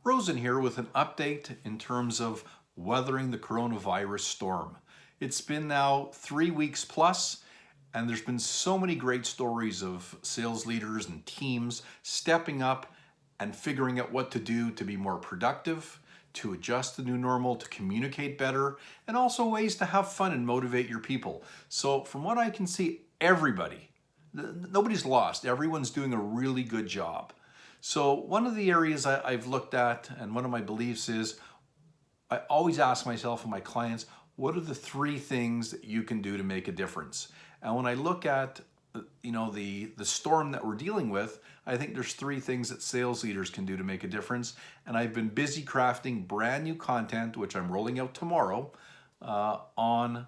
Rosen here with an update in terms of weathering the coronavirus storm. It's been now 3 weeks plus, and there's been so many great stories of sales leaders and teams stepping up and figuring out what to do to be more productive, to adjust the new normal, to communicate better, and also ways to have fun and motivate your people. So from what I can see, nobody's lost. Everyone's doing a really good job. So one of the areas I've looked at, and one of my beliefs is, I always ask myself and my clients, what are the 3 things that you can do to make a difference? And when I look at the storm that we're dealing with, I think there's 3 things that sales leaders can do to make a difference. And I've been busy crafting brand new content, which I'm rolling out tomorrow, on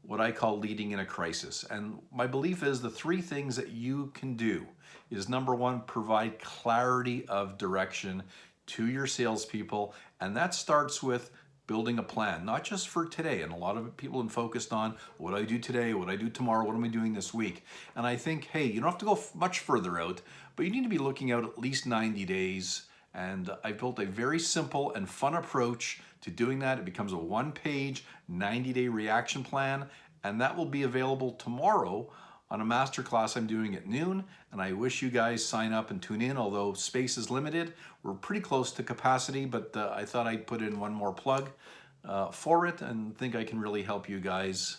what I call leading in a crisis. And my belief is the 3 things that you can do is, number 1, provide clarity of direction to your salespeople. And that starts with building a plan, not just for today. And a lot of people are focused on what do I do today, what do I do tomorrow, what am I doing this week? And I think, hey, you don't have to go much further out, but you need to be looking out at least 90 days. And I've built a very simple and fun approach to doing that. It becomes a 1-page, 90-day reaction plan, and that will be available tomorrow on a masterclass I'm doing at noon. And I wish you guys sign up and tune in, although space is limited. We're pretty close to capacity, but I thought I'd put in one more plug for it, and think I can really help you guys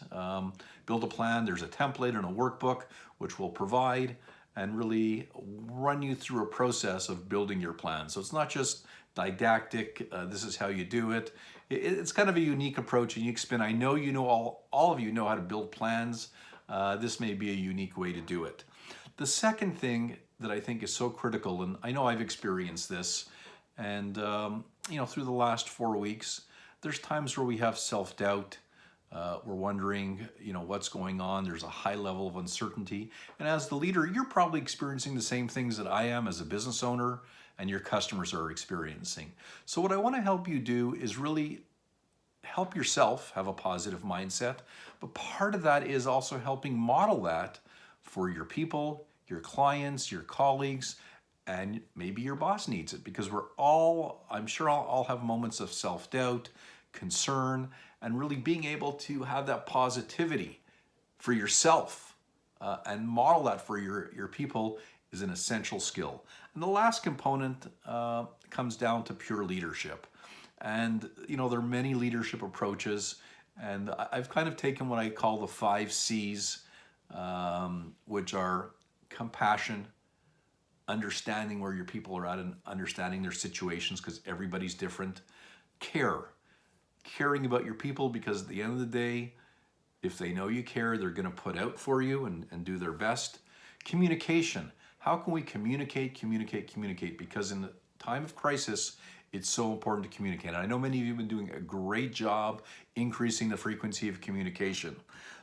build a plan. There's a template and a workbook which we'll provide and really run you through a process of building your plan. So it's not just didactic, this is how you do it. It's kind of a unique approach, a unique spin. I know all of you know how to build plans. This may be a unique way to do it. The second thing that I think is so critical, and I know I've experienced this, and through the last 4 weeks, there's times where we have self-doubt. We're wondering, what's going on. There's a high level of uncertainty. And as the leader, you're probably experiencing the same things that I am as a business owner and your customers are experiencing. So what I want to help you do is really help yourself have a positive mindset. But part of that is also helping model that for your people, your clients, your colleagues, and maybe your boss needs it, because I'm sure all have moments of self-doubt, concern, and really being able to have that positivity for yourself and model that for your people is an essential skill. And the last component comes down to pure leadership. And there are many leadership approaches, and I've kind of taken what I call the 5 C's, which are compassion, understanding where your people are at and understanding their situations because everybody's different. Caring about your people, because at the end of the day, if they know you care, they're going to put out for you and do their best. Communication. How can we communicate? Because in the time of crisis, it's so important to communicate. And I know many of you have been doing a great job increasing the frequency of communication.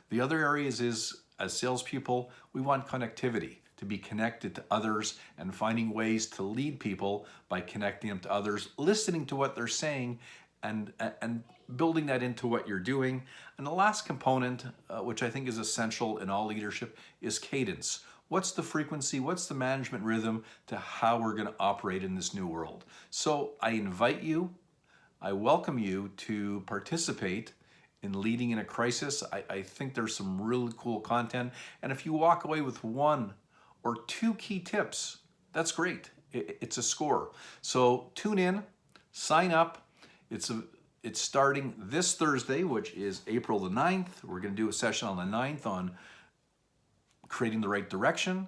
The other areas is, as salespeople, we want connectivity, to be connected to others and finding ways to lead people by connecting them to others, listening to what they're saying, and building that into what you're doing. And the last component, which I think is essential in all leadership, is cadence. What's the frequency? What's the management rhythm to how we're going to operate in this new world? So I welcome you to participate in leading in a crisis. I think there's some really cool content. And if you walk away with 1 or 2 key tips, that's great. It's a score. So tune in, sign up. It's starting this Thursday, which is April the 9th. We're going to do a session on the 9th on creating the right direction,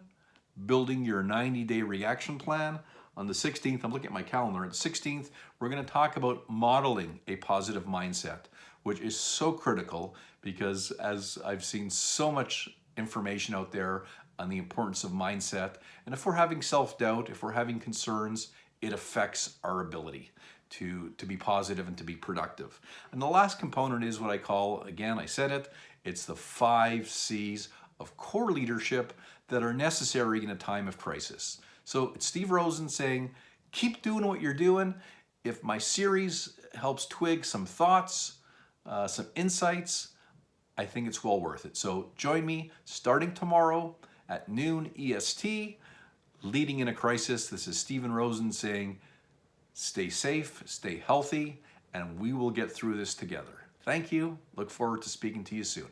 building your 90-day reaction plan. On the 16th, I'm looking at my calendar, on the 16th, we're going to talk about modeling a positive mindset, which is so critical because, as I've seen so much information out there on the importance of mindset, and if we're having self-doubt, if we're having concerns, it affects our ability to be positive and to be productive. And the last component is what I call, again, I said it, it's the 5 C's of core leadership that are necessary in a time of crisis. So it's Steve Rosen saying, keep doing what you're doing. If my series helps twig some thoughts, some insights, I think it's well worth it. So join me starting tomorrow at noon EST, leading in a crisis. This is Stephen Rosen saying, Stay safe, stay healthy, and we will get through this together. Thank you. Look forward to speaking to you soon.